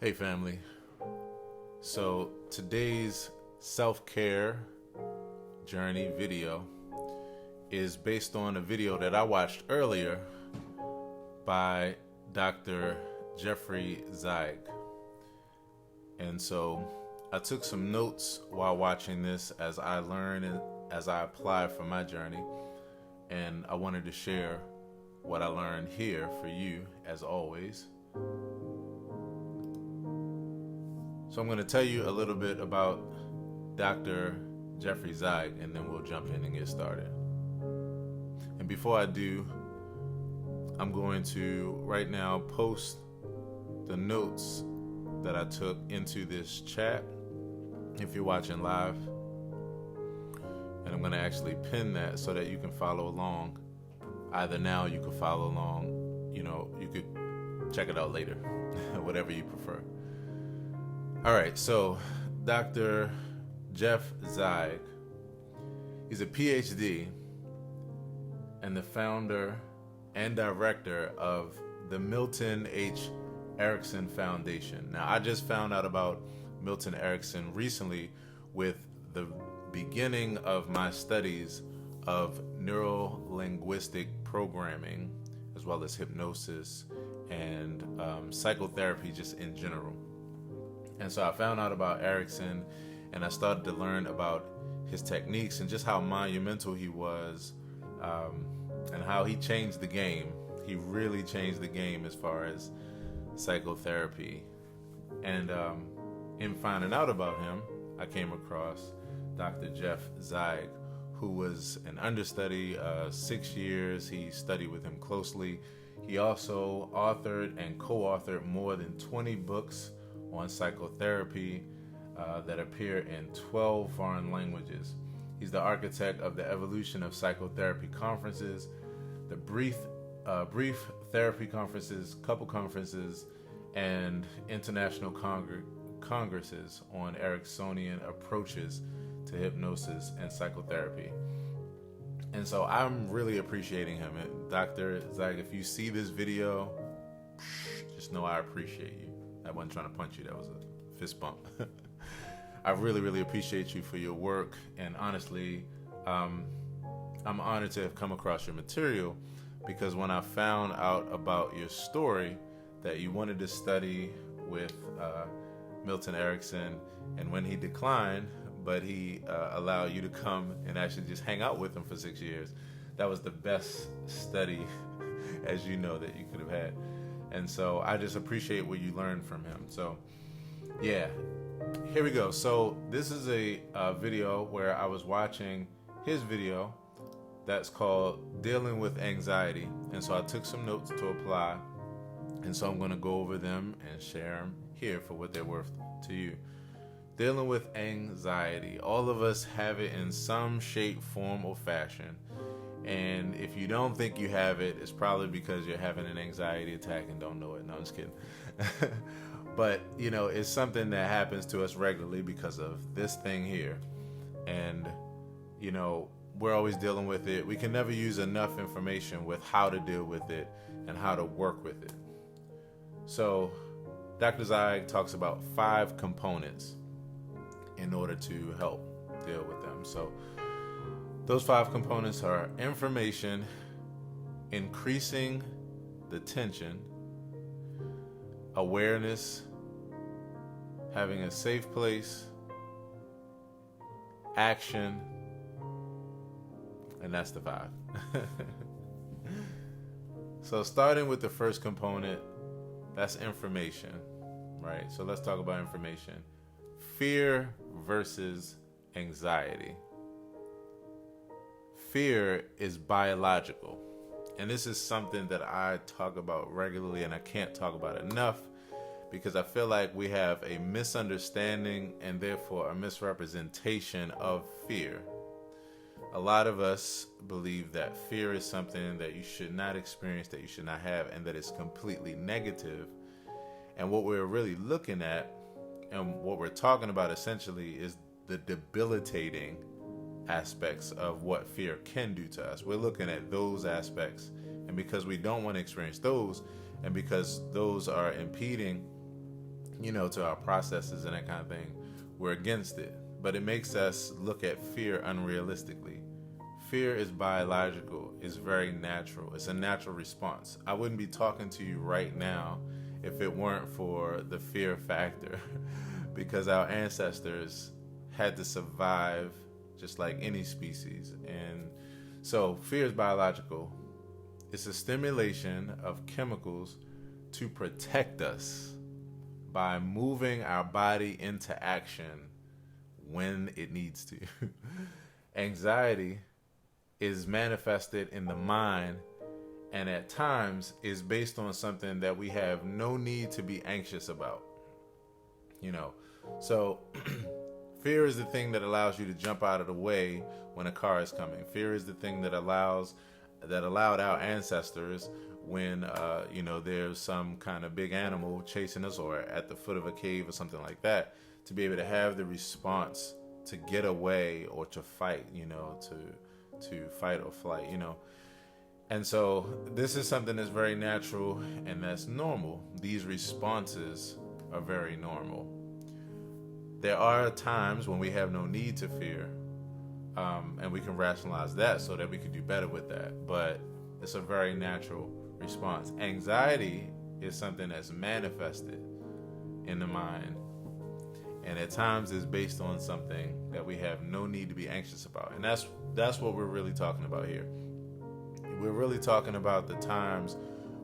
Hey family, so today's self-care journey video is based on a video that I watched earlier by Dr. Jeffrey Zeig. And so I took some notes while watching this as I learn and as I apply for my journey, and I wanted to share what I learned here for you as always. So I'm going to tell you a little bit about Dr. Jeffrey Zeig, and then we'll jump in and get started. And before I do, I'm going to right now post the notes that I took into this chat if you're watching live. And I'm going to actually pin that so that you can follow along. Either now you can follow along, you could check it out later, whatever you prefer. All right, so Dr. Jeff Zeig, he's a PhD and the founder and director of the Milton H. Erickson Foundation. Now, I just found out about Milton Erickson recently with the beginning of my studies of neuro-linguistic programming, as well as hypnosis and psychotherapy just in general. And so I found out about Erickson, and I started to learn about his techniques and just how monumental he was, and how he changed the game. He really changed the game as far as psychotherapy. And in finding out about him, I came across Dr. Jeff Zeig, who was an understudy, 6 years. He studied with him closely. He also authored and co-authored more than 20 books on psychotherapy that appear in 12 foreign languages. He's the architect of the evolution of psychotherapy conferences, the brief therapy conferences, couple conferences, and international congresses on Ericksonian approaches to hypnosis and psychotherapy. And so I'm really appreciating him. And Dr. Zeig, if you see this video, just know I appreciate you. I wasn't trying to punch you. That was a fist bump. I really, really appreciate you for your work. And honestly, I'm honored to have come across your material, because when I found out about your story that you wanted to study with Milton Erickson, and when he declined, but he allowed you to come and actually just hang out with him for 6 years, that was the best study, as you know, that you could have had. And so I just appreciate what you learned from him. So yeah, here we go. So this is a video where I was watching his video that's called Dealing with Anxiety. And so I took some notes to apply. And so I'm going to go over them and share them here for what they're worth to you. Dealing with anxiety. All of us have it in some shape, form, or fashion. And if you don't think you have it, it's probably because you're having an anxiety attack and don't know it. No, I'm just kidding. But, it's something that happens to us regularly because of this thing here. And, we're always dealing with it. We can never use enough information with how to deal with it and how to work with it. So Dr. Zeig talks about 5 components in order to help deal with them. So those 5 components are information, increasing the tension, awareness, having a safe place, action, and that's the 5. So starting with the first component, that's information, right? So let's talk about information. Fear versus anxiety. Fear is biological, and this is something that I talk about regularly, and I can't talk about it enough, because I feel like we have a misunderstanding and therefore a misrepresentation of fear. A lot of us believe that fear is something that you should not experience, that you should not have, and that it's completely negative. And what we're really looking at and what we're talking about essentially is the debilitating aspects of what fear can do to us. We're looking at those aspects, and because we don't want to experience those, and because those are impeding to our processes and that kind of thing, we're against it. But it makes us look at fear unrealistically. Fear is biological. It's very natural. It's a natural response. I wouldn't be talking to you right now if it weren't for the fear factor, because our ancestors had to survive just like any species. And so fear is biological. It's a stimulation of chemicals to protect us by moving our body into action when it needs to. Anxiety is manifested in the mind, and at times is based on something that we have no need to be anxious about. So fear is the thing that allows you to jump out of the way when a car is coming. Fear is the thing that allowed our ancestors when there's some kind of big animal chasing us, or at the foot of a cave or something like that, to be able to have the response to get away or to fight, to fight or flight, And so this is something that's very natural and that's normal. These responses are very normal. There are times when we have no need to fear, and we can rationalize that so that we can do better with that. But it's a very natural response. Anxiety is something that's manifested in the mind, and at times is based on something that we have no need to be anxious about. And that's what we're really talking about here. We're really talking about the times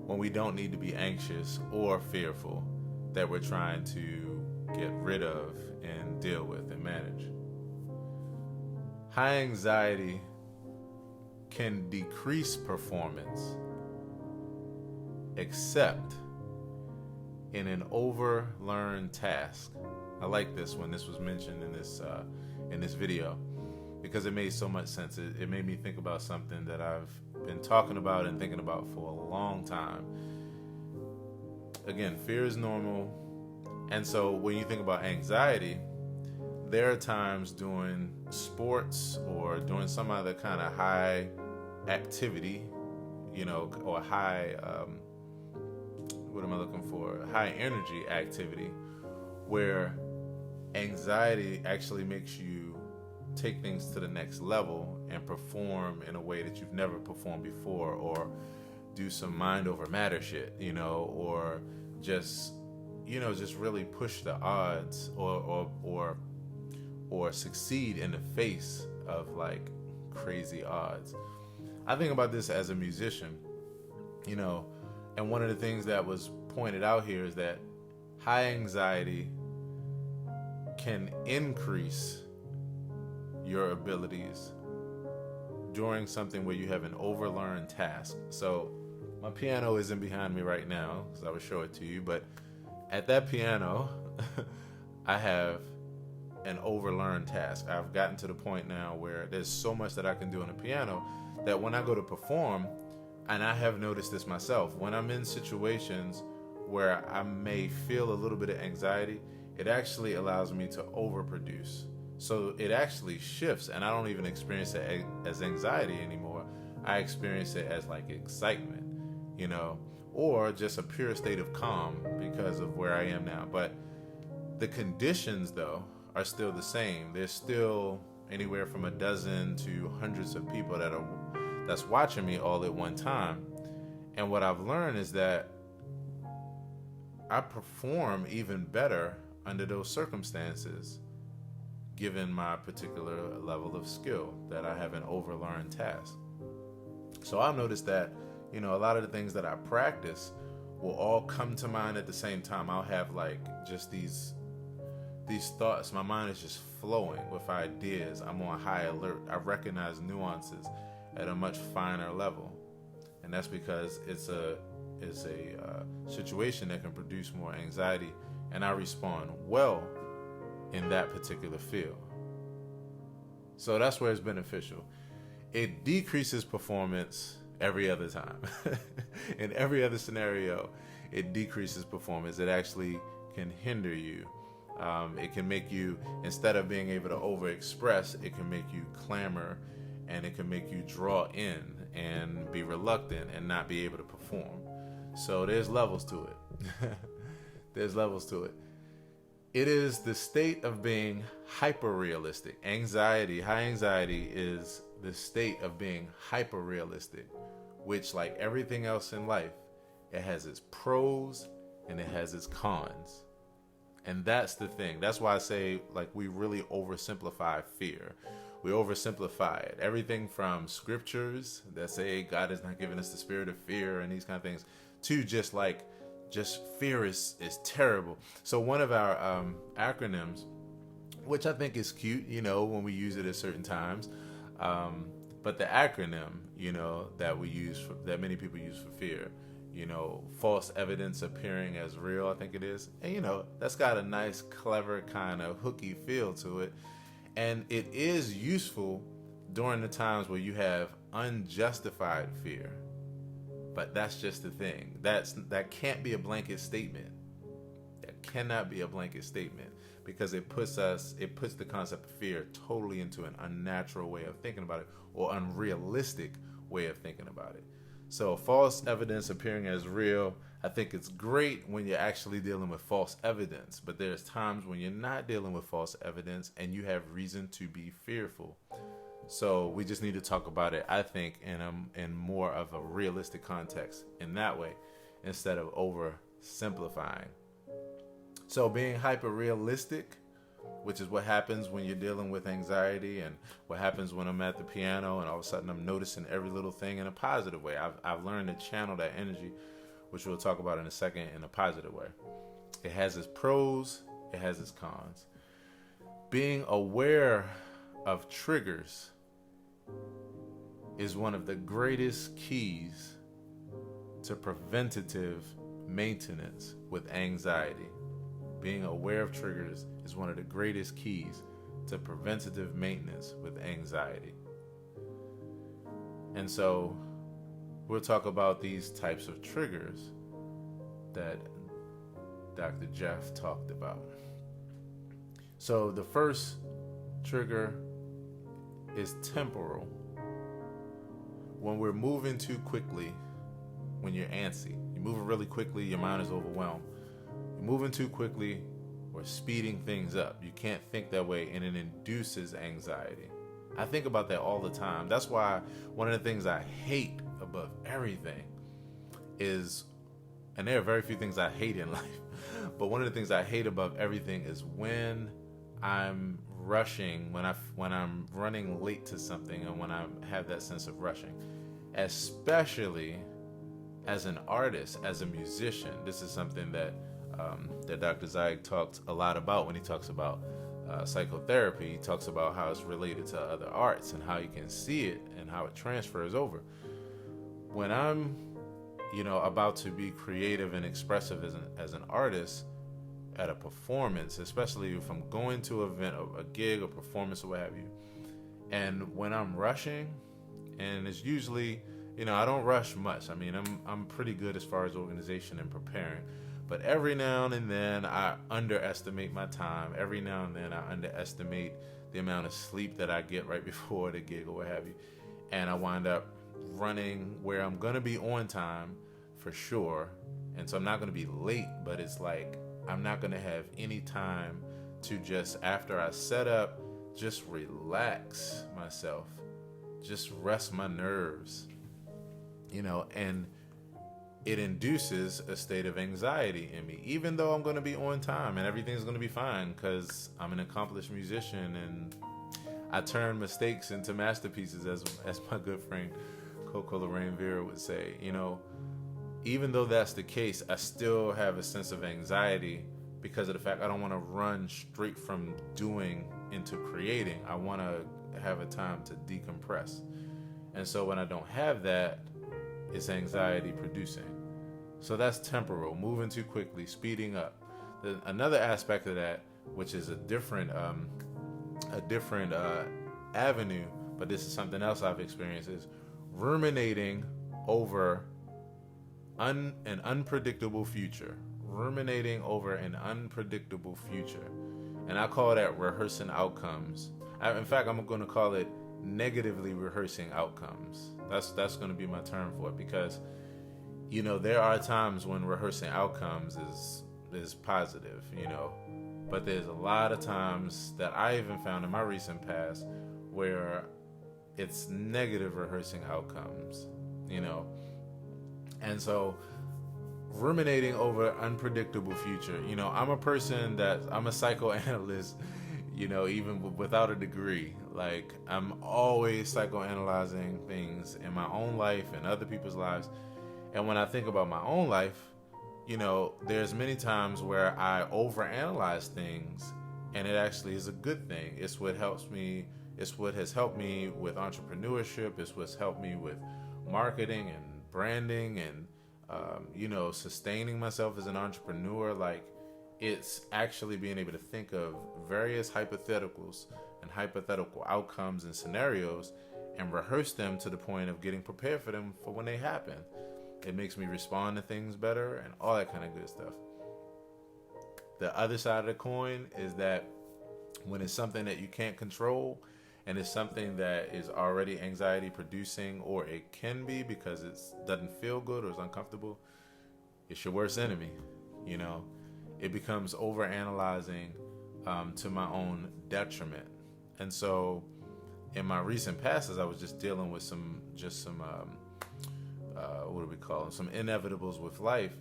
when we don't need to be anxious or fearful, that we're trying to get rid of and deal with and manage. High anxiety can decrease performance, except in an overlearned task. I like this when this was mentioned in this video, because it made so much sense. It made me think about something that I've been talking about and thinking about for a long time. Again, fear is normal. And so when you think about anxiety, there are times doing sports or doing some other kind of high activity, or high, high energy activity, where anxiety actually makes you take things to the next level and perform in a way that you've never performed before, or do some mind over matter shit, or just really push the odds, or succeed in the face of like crazy odds. I think about this as a musician, and one of the things that was pointed out here is that high anxiety can increase your abilities during something where you have an overlearned task. So my piano isn't behind me right now, because I would show it to you, but at that piano, I have an overlearned task. I've gotten to the point now where there's so much that I can do on the piano that when I go to perform, and I have noticed this myself, when I'm in situations where I may feel a little bit of anxiety, it actually allows me to overproduce. So it actually shifts, and I don't even experience it as anxiety anymore. I experience it as like excitement, or just a pure state of calm because of where I am now. But the conditions, though, are still the same. There's still anywhere from a dozen to hundreds of people that's watching me all at one time. And what I've learned is that I perform even better under those circumstances, given my particular level of skill, that I have an overlearned task. So I'll notice that, a lot of the things that I practice will all come to mind at the same time. I'll have like just these thoughts. My mind is just flowing with ideas. I'm on high alert. I recognize nuances at a much finer level. And that's because it's a situation that can produce more anxiety, and I respond well in that particular field. So that's where it's beneficial. It decreases performance every other time. In every other scenario, it decreases performance. It actually can hinder you. It can make you, instead of being able to overexpress, it can make you clamor, and it can make you draw in and be reluctant and not be able to perform. So there's levels to it. There's levels to it. It is the state of being hyper-realistic. High anxiety is the state of being hyper-realistic, which, like everything else in life, it has its pros and it has its cons. And that's the thing. That's why I say, like, we really oversimplify fear. We oversimplify it. Everything from scriptures that say God has not given us the spirit of fear and these kind of things, to just fear is terrible. So one of our acronyms, which I think is cute, when we use it at certain times, but the acronym, that we use that many people use for fear, false evidence appearing as real, I think it is. And, that's got a nice, clever kind of hooky feel to it. And it is useful during the times where you have unjustified fear. But that's just the thing. That can't be a blanket statement. That cannot be a blanket statement, because it puts the concept of fear totally into an unnatural way of thinking about it, or unrealistic way of thinking about it. So false evidence appearing as real, I think it's great when you're actually dealing with false evidence, but there's times when you're not dealing with false evidence and you have reason to be fearful. So we just need to talk about it, I think, in more of a realistic context in that way, instead of oversimplifying. So being hyper realistic, which is what happens when you're dealing with anxiety, and what happens when I'm at the piano and all of a sudden I'm noticing every little thing in a positive way. I've learned to channel that energy, which we'll talk about in a second, in a positive way. It has its pros, it has its cons. Being aware of triggers is one of the greatest keys to preventative maintenance with anxiety. Being aware of triggers is one of the greatest keys to preventative maintenance with anxiety. And so we'll talk about these types of triggers that Dr. Jeff talked about. So the first trigger is temporal. When we're moving too quickly, when you're antsy, you're moving really quickly, your mind is overwhelmed. You're moving too quickly or speeding things up. You can't think that way, and it induces anxiety. I think about that all the time. That's why one of the things I hate above everything is, and there are very few things I hate in life, but one of the things I hate above everything is when I'm rushing, when I'm running late to something, and when I have that sense of rushing, especially as an artist, as a musician. This is something that Dr. Zeig talked a lot about when he talks about psychotherapy. He talks about how it's related to other arts and how you can see it and how it transfers over. When I'm, about to be creative and expressive as an artist at a performance, especially if I'm going to an event, a gig, a performance, or what have you, and when I'm rushing, and it's usually, I don't rush much. I mean, I'm pretty good as far as organization and preparing. But every now and then I underestimate my time. Every now and then I underestimate the amount of sleep that I get right before the gig or what have you. And I wind up running where I'm going to be on time for sure. And so I'm not going to be late, but it's like I'm not going to have any time to just, after I set up, just relax myself, just rest my nerves, and it induces a state of anxiety in me, even though I'm going to be on time and everything's going to be fine because I'm an accomplished musician and I turn mistakes into masterpieces, as my good friend Coco Lorraine Vera would say. Even though that's the case, I still have a sense of anxiety because of the fact I don't want to run straight from doing into creating. I want to have a time to decompress. And so when I don't have that, it's anxiety producing. So that's temporal, moving too quickly, speeding up. Another aspect of that, which is a different avenue, but this is something else I've experienced, is ruminating over an unpredictable future. Ruminating over an unpredictable future. And I call that rehearsing outcomes. In fact, I'm going to call it negatively rehearsing outcomes. That's going to be my term for it, because there are times when rehearsing outcomes is positive. But there's a lot of times that I even found in my recent past where it's negative rehearsing outcomes, you know. And so ruminating over unpredictable future, you know, I'm a psychoanalyst, you know, even without a degree. Like, I'm always psychoanalyzing things in my own life and other people's lives. And when I think about my own life, you know, there's many times where I overanalyze things, and it actually is a good thing. It's what helps me. It's what has helped me with entrepreneurship. It's what's helped me with marketing and branding and, you know, sustaining myself as an entrepreneur. Like, it's actually being able to think of various hypotheticals and hypothetical outcomes and scenarios and rehearse them to the point of getting prepared for them for when they happen. It makes me respond to things better and all that kind of good stuff. The other side of the coin is that when it's something that you can't control and it's something that is already anxiety producing, or it can be because it doesn't feel good or is uncomfortable, it's your worst enemy. You know, it becomes over analyzing to my own detriment. And so in my recent past, as I was just dealing with some what do we call them? Some inevitables with life,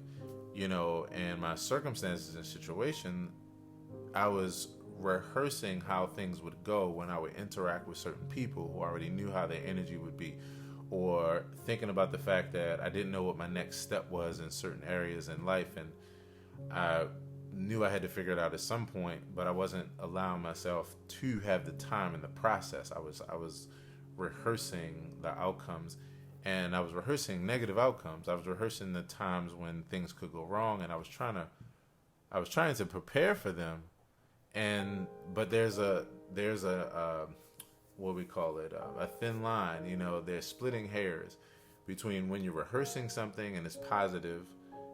you know, and my circumstances and situation, I was rehearsing how things would go when I would interact with certain people who already knew how their energy would be, or thinking about the fact that I didn't know what my next step was in certain areas in life, and I knew I had to figure it out at some point, but I wasn't allowing myself to have the time in the process. I was rehearsing the outcomes, and I was rehearsing negative outcomes. I was rehearsing the times when things could go wrong, and I was trying to prepare for them. But there's a what we call it, a thin line. You know, they're splitting hairs between when you're rehearsing something and it's positive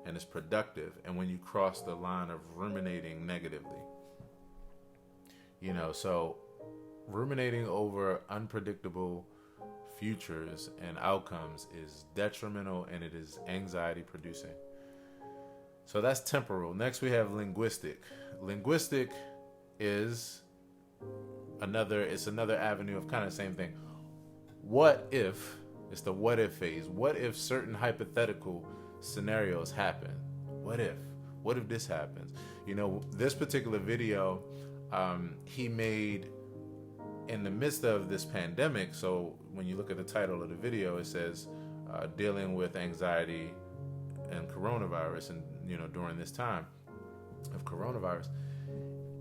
and it's productive, and when you cross the line of ruminating negatively. You know, so ruminating over unpredictable futures and outcomes is detrimental, and it is anxiety producing. So that's temporal. Next we have linguistic. Linguistic is another avenue of kind of the same thing. What if, it's the what if phase. What if certain hypothetical scenarios happen? What if this happens? You know, this particular video he made in the midst of this pandemic. So when you look at the title of the video, it says dealing with anxiety and coronavirus, and you know, during this time of coronavirus.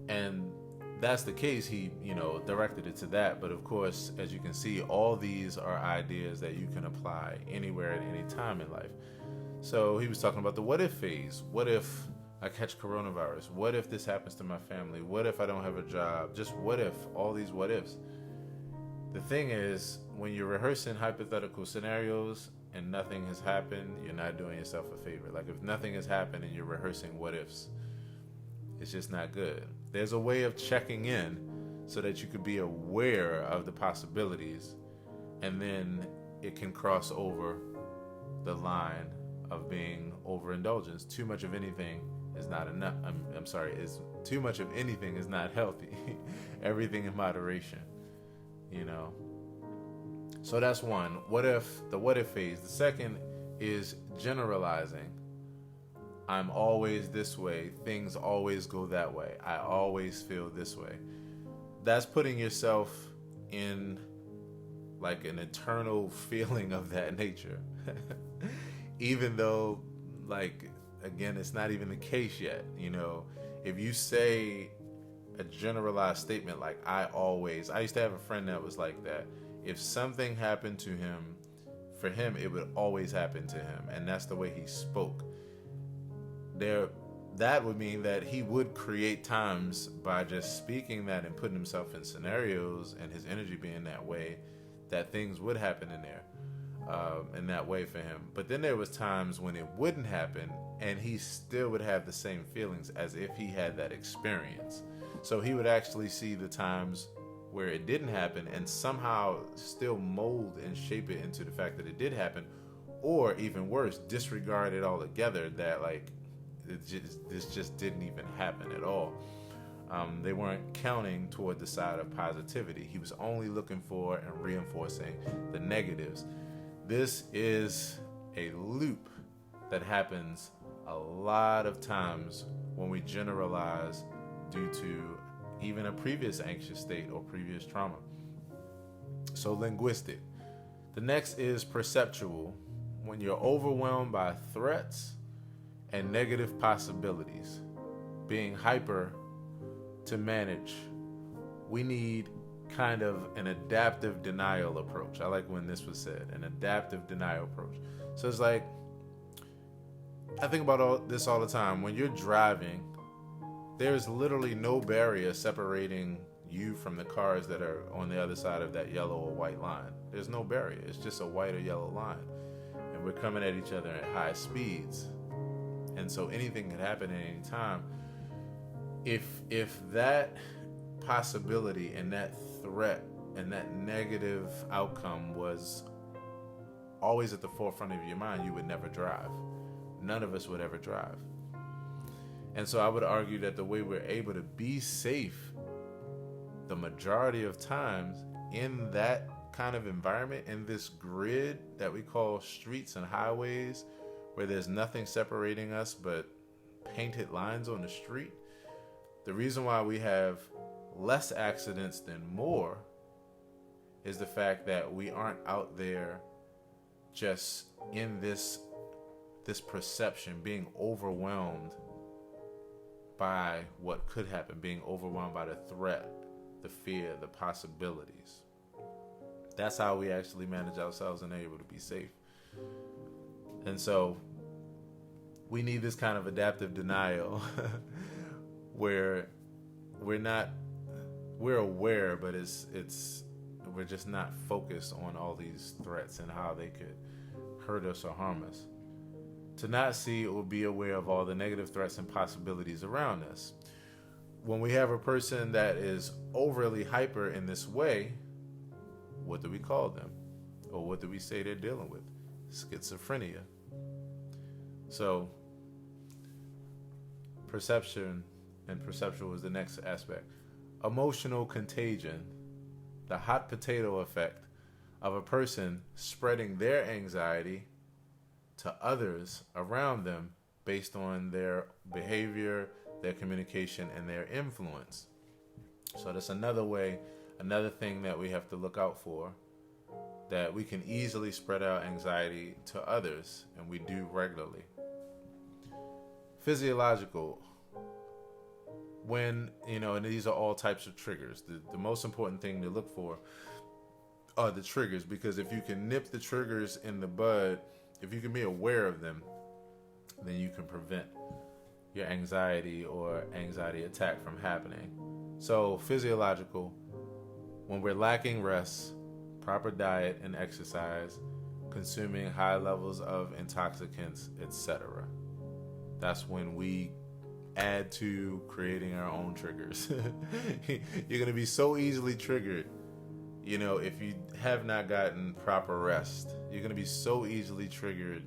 And that's the case. He, you know, directed it to that. But of course, as you can see, all these are ideas that you can apply anywhere at any time in life. So he was talking about the what if phase. What if I catch coronavirus? What if this happens to my family? What if I don't have a job? Just what if, all these what ifs. The thing is, when you're rehearsing hypothetical scenarios and nothing has happened, you're not doing yourself a favor. Like, if nothing has happened and you're rehearsing what ifs, it's just not good. There's a way of checking in so that you could be aware of the possibilities, and then it can cross over the line of being overindulgence. Too much of anything is not enough. Is too much of anything is not healthy. Everything in moderation, you know. So that's one. What if phase. The second is generalizing. I'm always this way. Things always go that way. I always feel this way. That's putting yourself in like an eternal feeling of that nature. Even though, like, again, it's not even the case yet. You know, if you say a generalized statement like I used to have a friend that was like that. If something happened to him, for him, it would always happen to him. And that's the way he spoke. That would mean that he would create times by just speaking that and putting himself in scenarios and his energy being that way, that things would happen in there in that way for him. But then there was times when it wouldn't happen and he still would have the same feelings as if he had that experience. So he would actually see the times where it didn't happen and somehow still mold and shape it into the fact that it did happen, or even worse, disregard it altogether, that like this just didn't even happen at all. They weren't counting toward the side of positivity. He was only looking for and reinforcing the negatives. This is a loop that happens a lot of times when we generalize due to even a previous anxious state or previous trauma. So linguistic. The next is perceptual. When you're overwhelmed by threats and negative possibilities, being hyper to manage, we need kind of an adaptive denial approach. I like when this was said, an adaptive denial approach. So it's like, I think about this all the time. When you're driving, there's literally no barrier separating you from the cars that are on the other side of that yellow or white line. There's no barrier. It's just a white or yellow line. And we're coming at each other at high speeds. And so anything could happen at any time. If that possibility and that threat and that negative outcome was always at the forefront of your mind, you would never drive. None of us would ever drive. And so I would argue that the way we're able to be safe the majority of times in that kind of environment, in this grid that we call streets and highways, where there's nothing separating us but painted lines on the street, the reason why we have less accidents than more is the fact that we aren't out there just in this perception, being overwhelmed by what could happen, being overwhelmed by the threat, the fear, the possibilities. That's how we actually manage ourselves and are able to be safe. And so we need this kind of adaptive denial where we're aware, but we're just not focused on all these threats and how they could hurt us or harm us. To not see or be aware of all the negative threats and possibilities around us. When we have a person that is overly hyper in this way, what do we call them? Or what do we say they're dealing with? Schizophrenia. So, perception and perceptual is the next aspect. Emotional contagion, the hot potato effect of a person spreading their anxiety to others around them based on their behavior, their communication, and their influence. So that's another thing that we have to look out for, that we can easily spread our anxiety to others, and we do regularly. Physiological. When, and these are all types of triggers. The most important thing to look for are the triggers, because if you can nip the triggers in the bud, if you can be aware of them, then you can prevent your anxiety or anxiety attack from happening. So physiological, when we're lacking rest, proper diet and exercise, consuming high levels of intoxicants, etc. That's when we add to creating our own triggers. You're going to be so easily triggered. If you have not gotten proper rest, you're going to be so easily triggered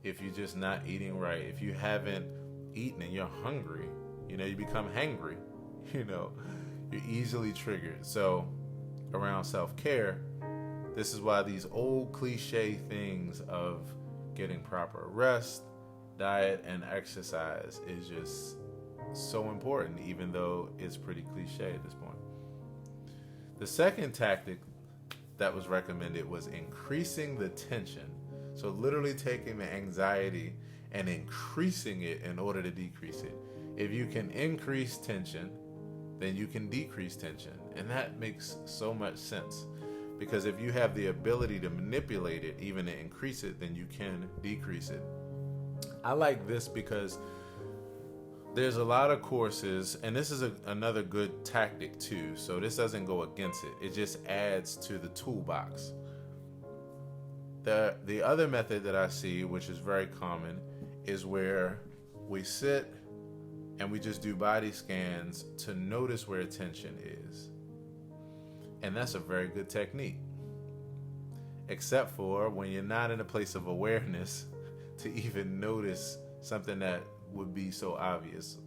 if you're just not eating right. If you haven't eaten and you're hungry, you become hangry, you're easily triggered. So around self-care, this is why these old cliche things of getting proper rest, diet, and exercise is just so important, even though it's pretty cliche at this point. The second tactic that was recommended was increasing the tension. So literally taking the anxiety and increasing it in order to decrease it. If you can increase tension, then you can decrease tension. And that makes so much sense. Because if you have the ability to manipulate it, even to increase it, then you can decrease it. I like this because there's a lot of courses, and this is another good tactic too. So this doesn't go against it. It just adds to the toolbox. The other method that I see, which is very common, is where we sit and we just do body scans to notice where tension is. And that's a very good technique. Except for when you're not in a place of awareness to even notice something that would be so obvious.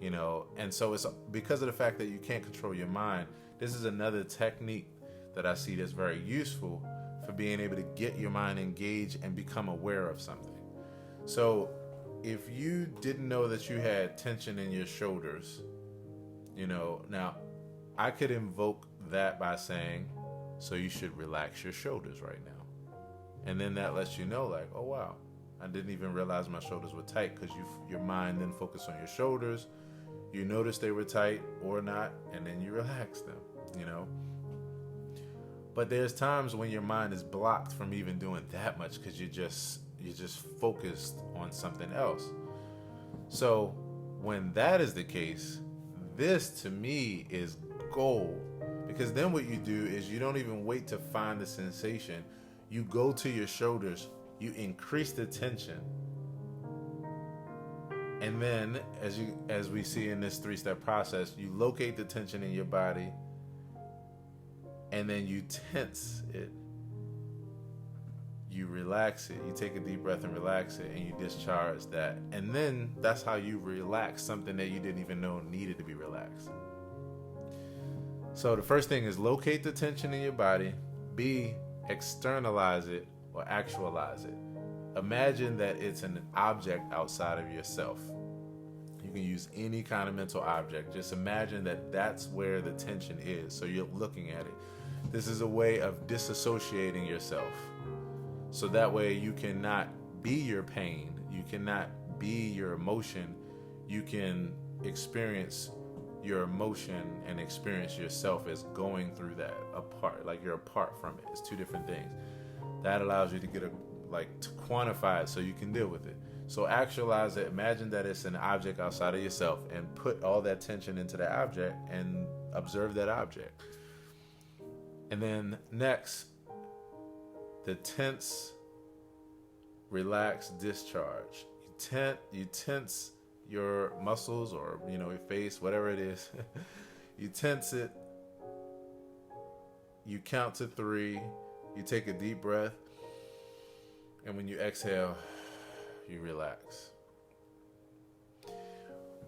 And so it's because of the fact that you can't control your mind. This is another technique that I see that's very useful for being able to get your mind engaged and become aware of something. So if you didn't know that you had tension in your shoulders, now I could invoke that by saying, so you should relax your shoulders right now. And then that lets you know, like, oh wow, I didn't even realize my shoulders were tight, because your mind then focused on your shoulders. You noticed they were tight or not, and then you relax them, But there's times when your mind is blocked from even doing that much because you're just focused on something else. So when that is the case, this to me is gold, because then what you do is you don't even wait to find the sensation. You go to your shoulders, you increase the tension. And then as we see in this 3-step process, you locate the tension in your body, and then you tense it. You relax it. You take a deep breath and relax it, and you discharge that. And then that's how you relax something that you didn't even know needed to be relaxed. So the first thing is locate the tension in your body. B, externalize it or actualize it. Imagine that it's an object outside of yourself. You can use any kind of mental object. Just imagine that that's where the tension is. So you're looking at it. This is a way of disassociating yourself. So that way you cannot be your pain. You cannot be your emotion. You can experience your emotion and experience yourself as going through that apart, like you're apart from it. It's two different things. That allows you to to quantify it so you can deal with it. So actualize it. Imagine that it's an object outside of yourself, and put all that tension into that object and observe that object. And then next, the tense, relax, discharge. You tense your muscles, or your face, whatever it is. You tense it. You count to 3. You take a deep breath. And when you exhale, you relax.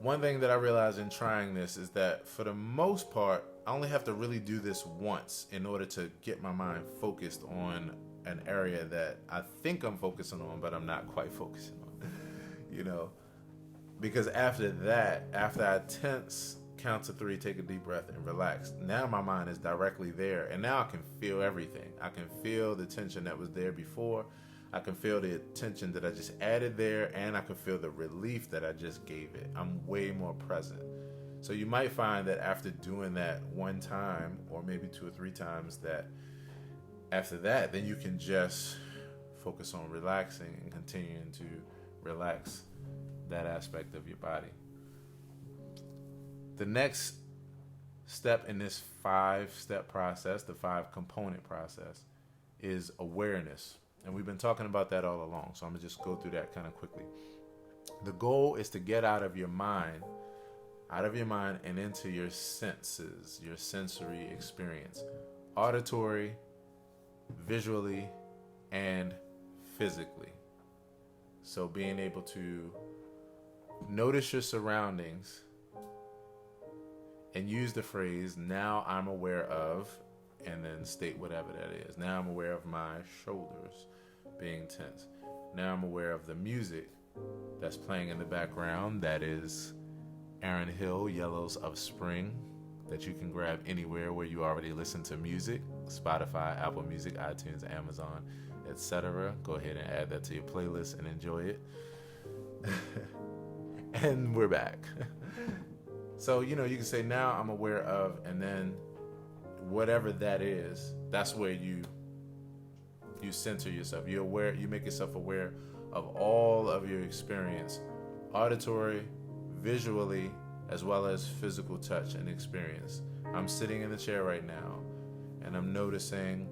One thing that I realized in trying this is that for the most part, I only have to really do this once in order to get my mind focused on an area that I think I'm focusing on, but I'm not quite focusing on, because after that, after I tense, count to 3, take a deep breath and relax, now my mind is directly there, and now I can feel everything. I can feel the tension that was there before. I can feel the tension that I just added there, and I can feel the relief that I just gave it. I'm way more present. So you might find that after doing that one time, or maybe 2 or 3 times, that after that, then you can just focus on relaxing and continuing to relax that aspect of your body. The next step in this 5-step process, the 5-component process, is awareness. And we've been talking about that all along, so I'm going to just go through that kind of quickly. The goal is to get out of your mind and into your senses, your sensory experience, auditory, visually, and physically. So being able to notice your surroundings and use the phrase, now I'm aware of, and then state whatever that is. Now I'm aware of my shoulders being tense. Now I'm aware of the music that's playing in the background. That is Aaron Hill, Yellows of Spring, that you can grab anywhere where you already listen to music. Spotify, Apple Music, iTunes, Amazon, etc. Go ahead and add that to your playlist and enjoy it. And we're back. So, you can say, now I'm aware of, and then whatever that is, that's where you center yourself. You're aware. You make yourself aware of all of your experience, auditory, visually, as well as physical touch and experience. I'm sitting in the chair right now, and I'm noticing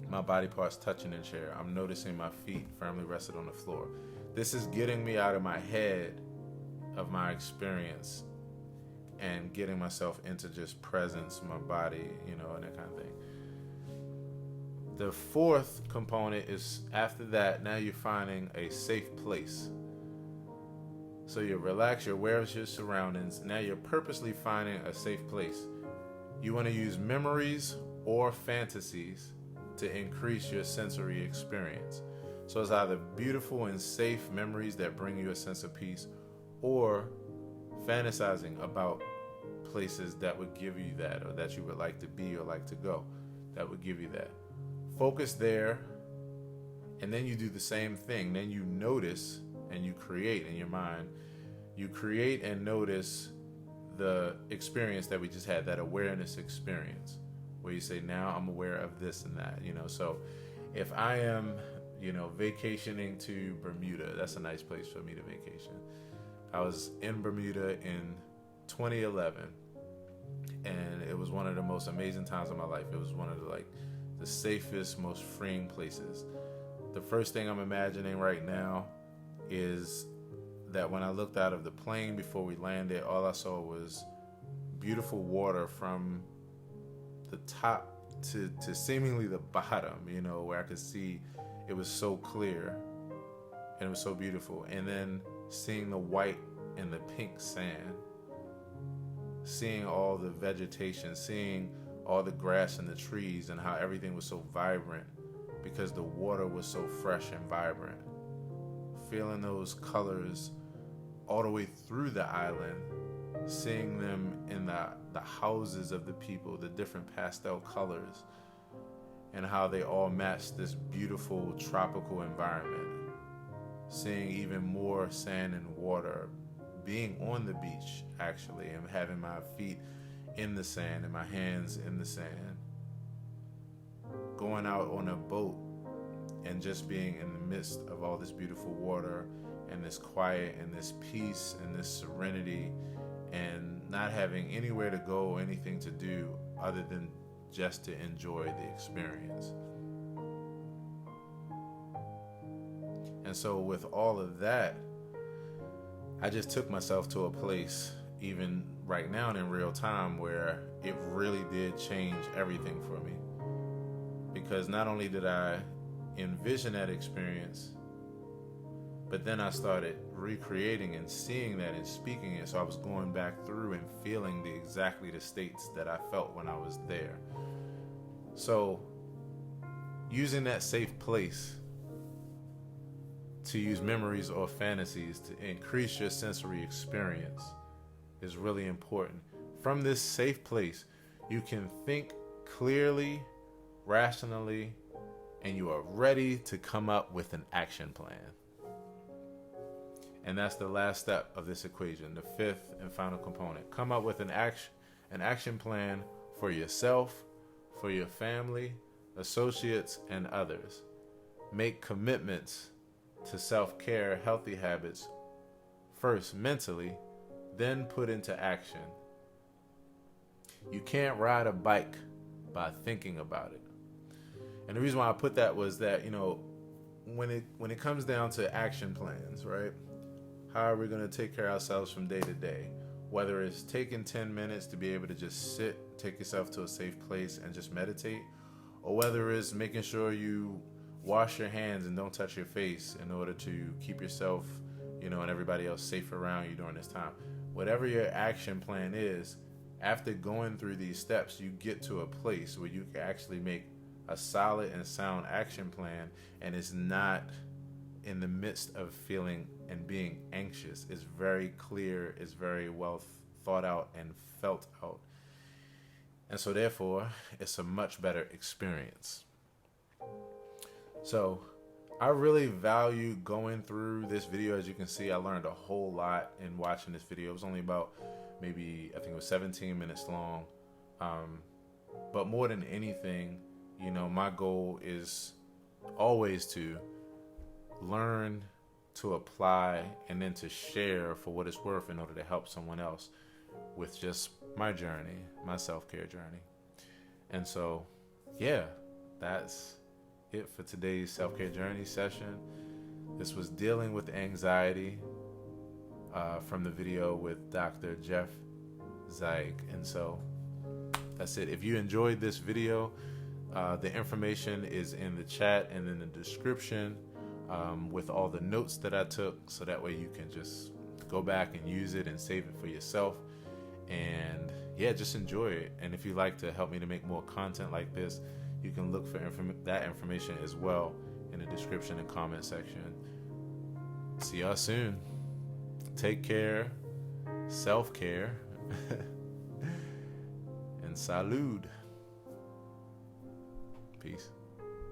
my body parts touching the chair. I'm noticing my feet firmly rested on the floor. This is getting me out of my head of my experience and getting myself into just presence, my body, and that kind of thing. The 4th component is, after that, now you're finding a safe place. So you relax, you're aware of your surroundings. Now you're purposely finding a safe place. You want to use memories or fantasies to increase your sensory experience. So it's either beautiful and safe memories that bring you a sense of peace, or fantasizing about places that would give you that, or that you would like to be or like to go, that would give you that. Focus there, and then you do the same thing. Then you notice and you create in your mind. You create and notice the experience that we just had, that awareness experience, where you say, now I'm aware of this and that, So if I am, vacationing to Bermuda, that's a nice place for me to vacation. I was in Bermuda in 2011, and it was one of the most amazing times of my life. It was one of the safest, most freeing places. The first thing I'm imagining right now is that when I looked out of the plane before we landed, all I saw was beautiful water from the top to seemingly the bottom, where I could see it was so clear and it was so beautiful. And then seeing the white and the pink sand, seeing all the vegetation, seeing all the grass and the trees, and how everything was so vibrant because the water was so fresh and vibrant. Feeling those colors all the way through the island, seeing them in the houses of the people, the different pastel colors, and how they all match this beautiful tropical environment. Seeing even more sand and water, being on the beach actually, and having my feet in the sand and my hands in the sand. Going out on a boat and just being in the midst of all this beautiful water and this quiet and this peace and this serenity, and not having anywhere to go, anything to do other than just to enjoy the experience. And so with all of that, I just took myself to a place, even right now and in real time, where it really did change everything for me. Because not only did I envision that experience, but then I started recreating and seeing that and speaking it. So I was going back through and feeling exactly the states that I felt when I was there. So using that safe place to use memories or fantasies to increase your sensory experience is really important. From this safe place, you can think clearly, rationally, and you are ready to come up with an action plan. And that's the last step of this equation, the fifth and final component. Come up with an action plan for yourself, for your family, associates, and others. Make commitments to self-care, healthy habits, first mentally, then put into action. You can't ride a bike by thinking about it. And the reason why I put that was that, when it comes down to action plans, right? How are we going to take care of ourselves from day to day? Whether it's taking 10 minutes to be able to just sit, take yourself to a safe place and just meditate, or whether it's making sure you wash your hands and don't touch your face in order to keep yourself, and everybody else safe around you during this time. Whatever your action plan is, after going through these steps, you get to a place where you can actually make a solid and sound action plan, and it's not in the midst of feeling and being anxious. It's very clear, it's very well thought out and felt out. And so therefore, it's a much better experience. So I really value going through this video. As you can see, I learned a whole lot in watching this video. It was only about I think it was 17 minutes long. But more than anything, my goal is always to learn, to apply, and then to share for what it's worth in order to help someone else with just my journey, my self-care journey. And so, yeah, that's it for today's self-care journey session. This was dealing with anxiety from the video with Dr. Jeff Zeig. And so that's it. If you enjoyed this video, the information is in the chat and in the description with all the notes that I took, so that way you can just go back and use it and save it for yourself. And yeah, just enjoy it. And if you'd like to help me to make more content like this, you can look for that information as well in the description and comment section. See y'all soon. Take care, self-care, and salud. Peace.